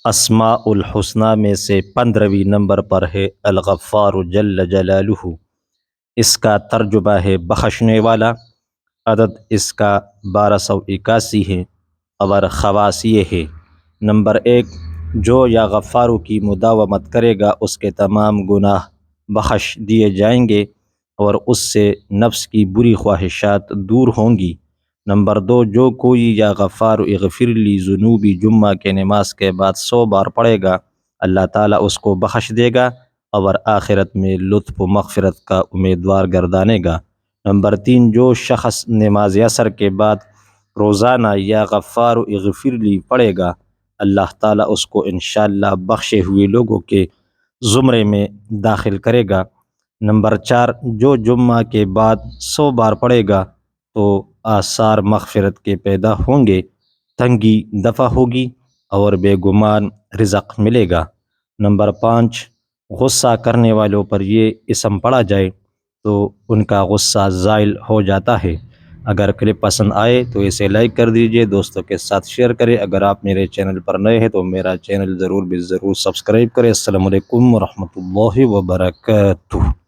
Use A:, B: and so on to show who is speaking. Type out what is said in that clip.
A: اسماء الحسنہ میں سے 15ویں نمبر پر ہے الغفار جل جلالہ۔ اس کا ترجمہ ہے بخشنے والا۔ عدد اس کا 1281 ہے اور خواص یہ ہے: نمبر 1، جو یا غفارو کی مداومت کرے گا اس کے تمام گناہ بخش دیے جائیں گے اور اس سے نفس کی بری خواہشات دور ہوں گی۔ نمبر 2، جو کوئی یا غفار اغفر لی ذنوبی جمعہ کے نماز کے بعد 100 بار پڑھے گا، اللہ تعالیٰ اس کو بخش دے گا اور آخرت میں لطف و مغفرت کا امیدوار گردانے گا۔ نمبر 3، جو شخص نماز عصر کے بعد روزانہ یا غفار اغفر لی پڑھے گا، اللہ تعالیٰ اس کو انشاءاللہ بخشے ہوئے لوگوں کے زمرے میں داخل کرے گا۔ نمبر 4، جو جمعہ کے بعد 100 بار پڑھے گا تو آثار مغفرت کے پیدا ہوں گے، تنگی دفع ہوگی اور بے گمان رزق ملے گا۔ نمبر 5، غصہ کرنے والوں پر یہ اسم پڑھا جائے تو ان کا غصہ زائل ہو جاتا ہے۔ اگر کلپ پسند آئے تو اسے لائک کر دیجئے، دوستوں کے ساتھ شیئر کریں۔ اگر آپ میرے چینل پر نئے ہیں تو میرا چینل ضرور سبسکرائب کریں۔ السلام علیکم ورحمۃ اللہ وبرکاتہ۔